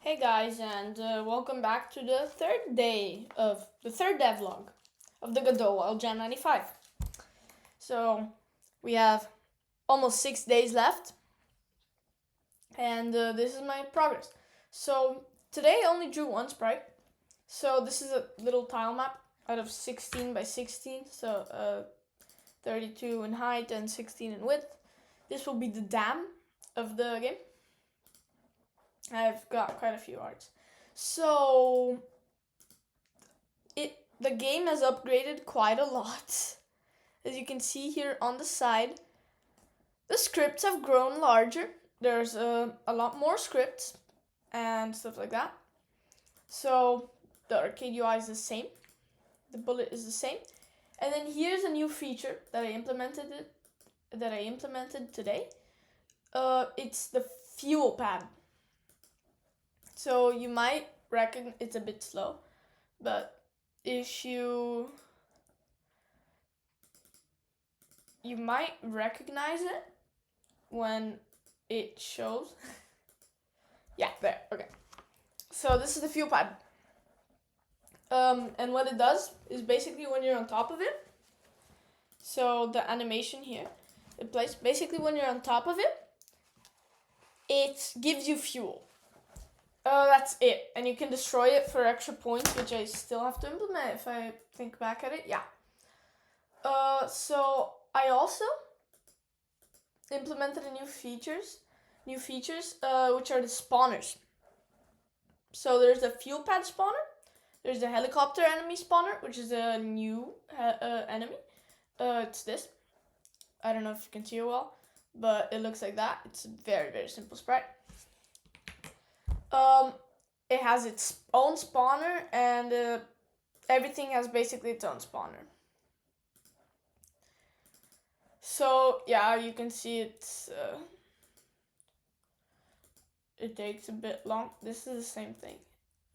Hey guys, and welcome back to the third day of the third devlog of the Godot Wild Jam 95. So we have almost 6 days left, and this is my progress. So today I only drew one sprite. So this is a little tile map out of 16 by 16, so 32 in height and 16 in width. This will be the dam of the game. I've got quite a few arts. So the game has upgraded quite a lot. As you can see here on the side, the scripts have grown larger. There's a lot more scripts and stuff like that. So the arcade UI is the same. The bullet is the same. And then here's a new feature that I implemented today. It's the fuel pad. So you might reckon it's a bit slow, but if you might recognize it when it shows. Yeah, there, okay. So this is the fuel pad. And what it does is basically when you're on top of it, so the animation here, it plays basically when you're on top of it, it gives you fuel. That's it, and you can destroy it for extra points, which I still have to implement if I think back at it. Yeah. So I also implemented new features, which are the spawners. So there's the fuel pad spawner, there's the helicopter enemy spawner, which is a new enemy. It's this. I don't know if you can see it well, but it looks like that. It's a very, very simple sprite. It has its own spawner, and everything has basically its own spawner. So yeah, you can see it's it takes a bit long. This is the same thing.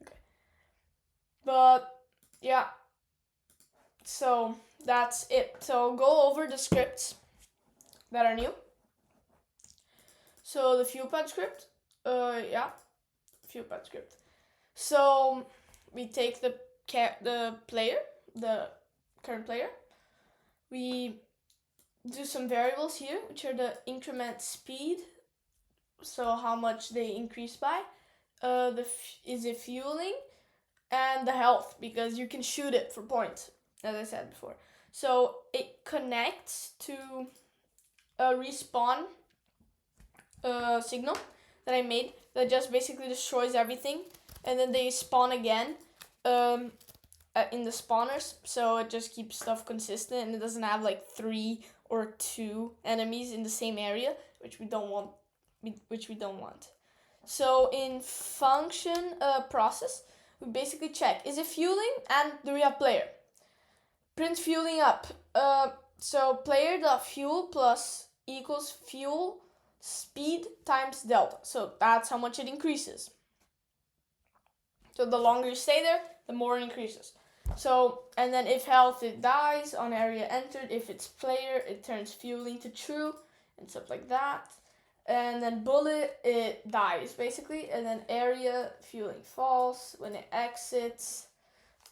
Okay. But yeah. So that's it. So go over the scripts that are new. So the fuel pad script, fuel pad script. So we take the current player. We do some variables here, which are the increment speed, so how much they increase by, is it fueling, and the health, because you can shoot it for points, as I said before. So it connects to a respawn signal that I made that just basically destroys everything, and then they spawn again in the spawners, so it just keeps stuff consistent and it doesn't have like 3 or 2 enemies in the same area, which we don't want. So in function process, we basically check, is it fueling and do we have player? Print fueling up. So player.fuel plus equals fuel speed times delta. So that's how much it increases. So the longer you stay there, the more it increases. So, and then if health, it dies on area entered. If it's player, it turns fueling to true and stuff like that. And then bullet, it dies basically. And then area, fueling false. When it exits,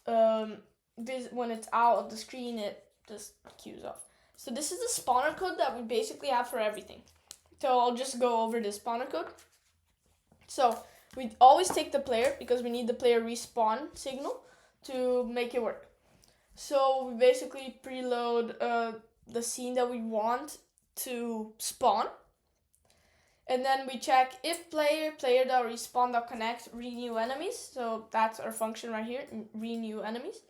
when it's out of the screen, it just queues off. So this is the spawner code that we basically have for everything. So I'll just go over the spawner code. So we always take the player because we need the player respawn signal to make it work. So we basically preload the scene that we want to spawn. And then we check if player.respawn.connect renew enemies. So that's our function right here, renew enemies.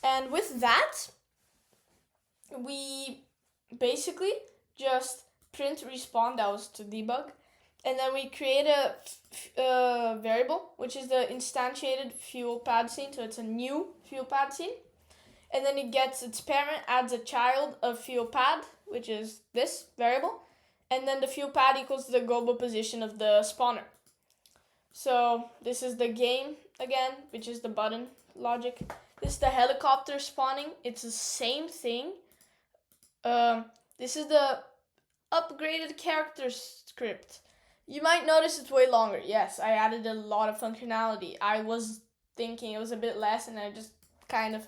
And with that, we basically just print respawn. That was to debug. And then we create a variable, which is the instantiated fuel pad scene. So it's a new fuel pad scene. And then it gets its parent, adds a child of fuel pad, which is this variable. And then the fuel pad equals the global position of the spawner. So this is the game again, which is the button logic. This is the helicopter spawning. It's the same thing. This is the upgraded character script. You might notice it's way longer. Yes, I added a lot of functionality. I was thinking it was a bit less, and I just kind of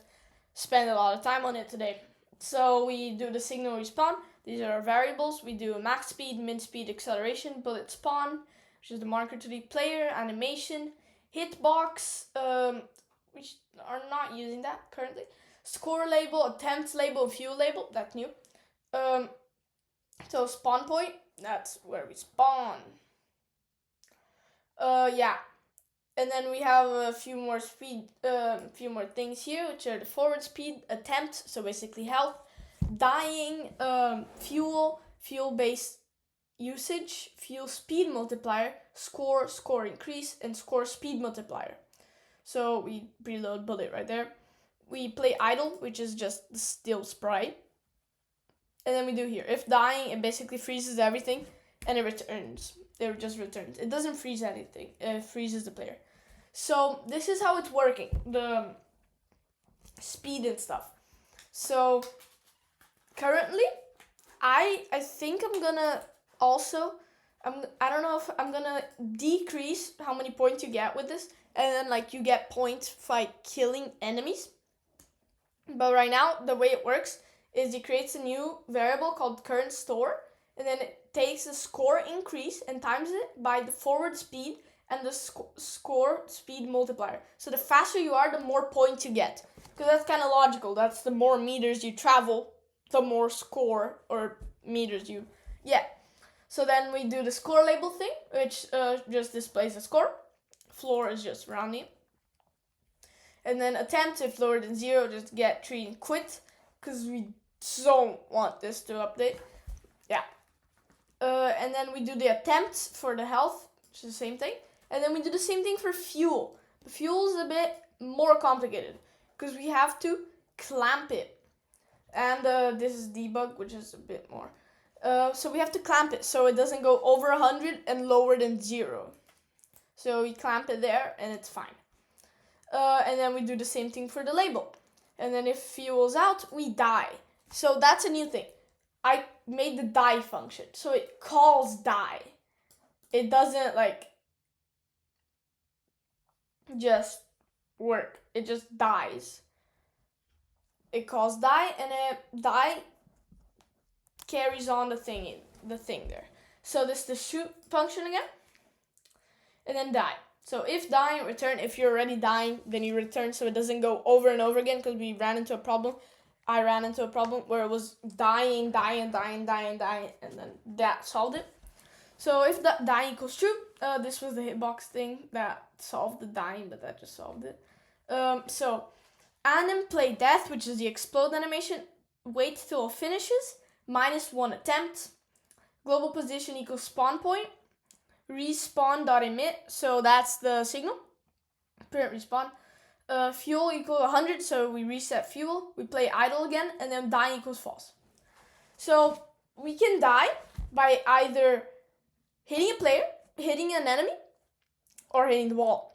spent a lot of time on it today. So we do the signal respawn. These are our variables. We do max speed, min speed, acceleration, bullet spawn, which is the marker to the player, animation, hitbox, we are not using that currently. Score label, attempts label, fuel label, that's new. So spawn point, that's where we spawn. Yeah. And then we have a few more few more things here, which are the forward speed, attempt, so basically health, dying, fuel base usage, fuel speed multiplier, score increase, and score speed multiplier. So we preload bullet right there. We play idle, which is just the still sprite. And then we do here, if dying, it basically freezes everything, and it returns. It just returns. It doesn't freeze anything. It freezes the player. So this is how it's working, the speed and stuff. So currently, I think I'm gonna also, I don't know if I'm gonna decrease how many points you get with this, and then like you get points by killing enemies. But right now, the way it works is it creates a new variable called current store, and then it takes the score increase and times it by the forward speed and the score speed multiplier. So the faster you are, the more points you get. Because that's kind of logical. That's the more meters you travel, the more score or meters you... Yeah. So then we do the score label thing, which just displays the score. Floor is just rounding. And then attempt, if lower than 0, just get 3 and quit. Because we don't want this to update. Yeah. And then we do the attempts for the health, which is the same thing. And then we do the same thing for fuel. The fuel is a bit more complicated because we have to clamp it. And this is debug, which is a bit more. So we have to clamp it so it doesn't go over 100 and lower than 0. So we clamp it there and it's fine. And then we do the same thing for the label. And then if fuel's out, we die. So that's a new thing. I made the die function. So it calls die. It doesn't like just work. It just dies. It calls die, and it die carries on the thing there. So this is the shoot function again, and then die. So if dying, return. If you're already dying, then you return, so it doesn't go over and over again, because we ran into a problem. I ran into a problem where it was dying, and then that solved it. So if that dying equals true, this was the hitbox thing that solved the dying, but that just solved it. So anim play death, which is the explode animation, wait till it finishes, -1 attempt, global position equals spawn point, respawn.emit, so that's the signal, parent respawn, fuel equal 100, so we reset fuel, we play idle again, and then dying equals false. So we can die by either hitting a player, hitting an enemy, or hitting the wall.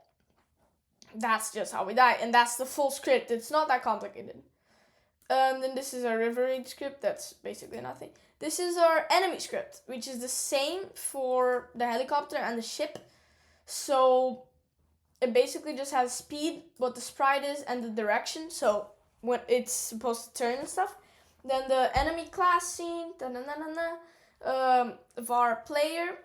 That's just how we die, and that's the full script. It's not that complicated. Then this is our river raid script. That's basically nothing. This is our enemy script, which is the same for the helicopter and the ship. So it basically just has speed, what the sprite is, and the direction. So when it's supposed to turn and stuff. Then the enemy class scene, var player,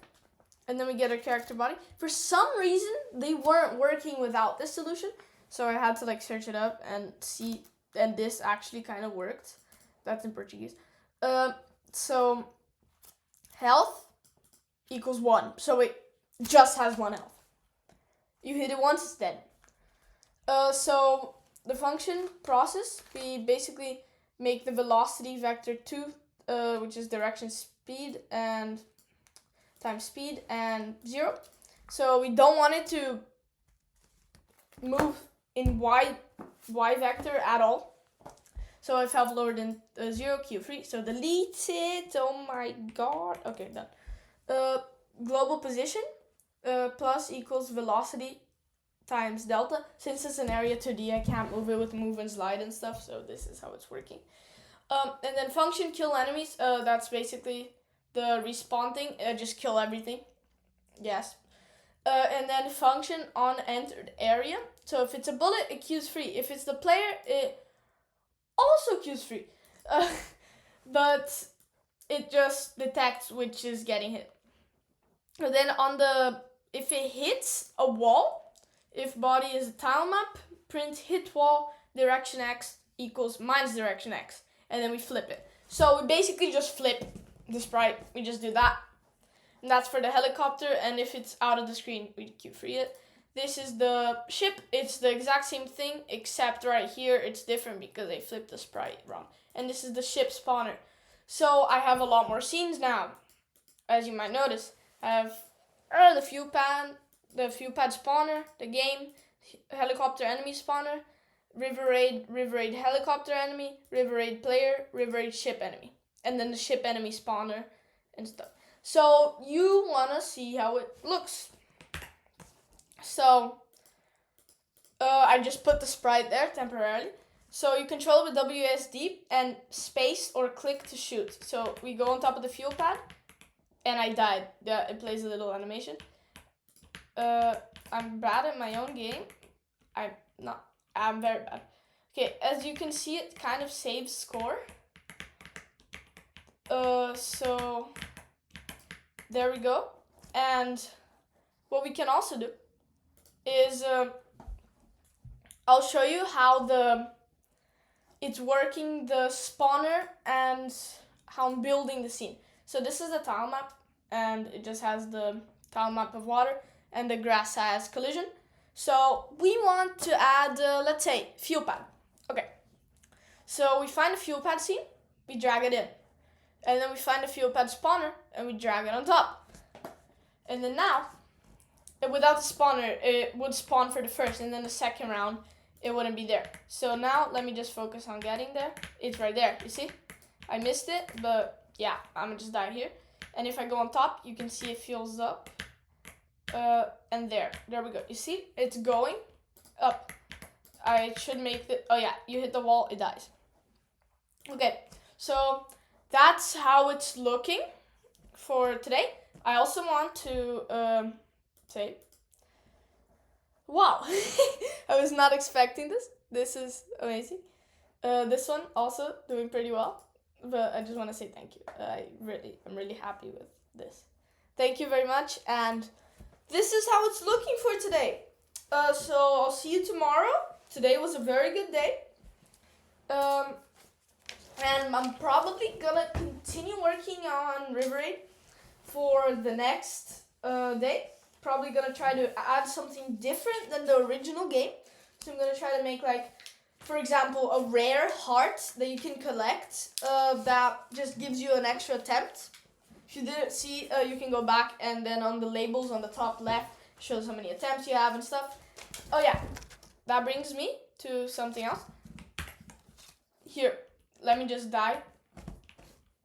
and then we get our character body. For some reason, they weren't working without this solution, so I had to like search it up and see, and this actually kind of worked. That's in Portuguese. So health equals 1, so it just has 1 health. You hit it once, it's dead. So the function process, we basically make the velocity vector 2, which is direction speed and times speed and 0. So we don't want it to move in y vector at all. So if health lower than 0, Q free. So delete it. Oh my god. Okay, done. Global position plus equals velocity times delta. Since it's an area 2D, I can't move it with move and slide and stuff. So this is how it's working. And then function kill enemies. That's basically the respawn thing. Just kill everything. Yes. And then function on entered area. So if it's a bullet, it queues free. If it's the player, it also queues free. But it just detects which is getting hit. And then if it hits a wall, if body is a tile map, print hit wall direction X equals minus direction X. And then we flip it. So we basically just flip the sprite. We just do that. And that's for the helicopter. And if it's out of the screen, we queue free it. This is the ship. It's the exact same thing, except right here it's different because they flipped the sprite wrong. And this is the ship spawner. So I have a lot more scenes now. As you might notice, I have the fuel pad spawner, the game, helicopter enemy spawner, river raid helicopter enemy, river raid player, river raid ship enemy, and then the ship enemy spawner and stuff. So you wanna see how it looks. So I just put the sprite there temporarily. So you control it with WSD and space or click to shoot. So we go on top of the fuel pad, and I died. Yeah, it plays a little animation. I'm bad at my own game. I'm very bad. Okay, as you can see, it kind of saves score. So there we go. And what we can also do is I'll show you how it's working the spawner and how I'm building the scene. So this is a tile map, and it just has the tile map of water, and the grass has collision. So we want to add, let's say, fuel pad. Okay. So we find a fuel pad scene, we drag it in. And then we find a fuel pad spawner, and we drag it on top. And then now, without the spawner, it would spawn for the first, and then the second round, it wouldn't be there. So now, let me just focus on getting there. It's right there, you see? I missed it, but yeah, I'm gonna just die here. And if I go on top, you can see it fills up. And there we go. You see, it's going up. I should make oh yeah, you hit the wall, it dies. Okay, so that's how it's looking for today. I also want to say, wow, I was not expecting this. This is amazing. This one also doing pretty well, but I just want to say thank you. I'm really happy with this. Thank you very much, and this is how it's looking for today. So I'll see you tomorrow. Today was a very good day. And I'm probably gonna continue working on River Raid for the next day. Probably gonna try to add something different than the original game. So I'm gonna try to make, like, for example, a rare heart that you can collect that just gives you an extra attempt. If you didn't see, you can go back, and then on the labels on the top left shows how many attempts you have and stuff. Oh yeah, that brings me to something else. Here, let me just die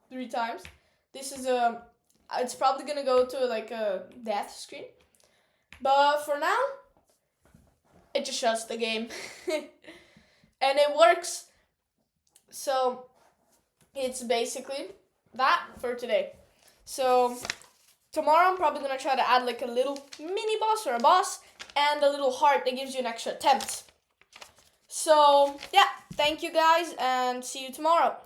3 times. This is it's probably gonna go to like a death screen, but for now, it just shuts the game. And it works. So it's basically that for today. So tomorrow I'm probably gonna try to add like a little mini boss or a boss and a little heart that gives you an extra attempt. So yeah, thank you guys, and see you tomorrow.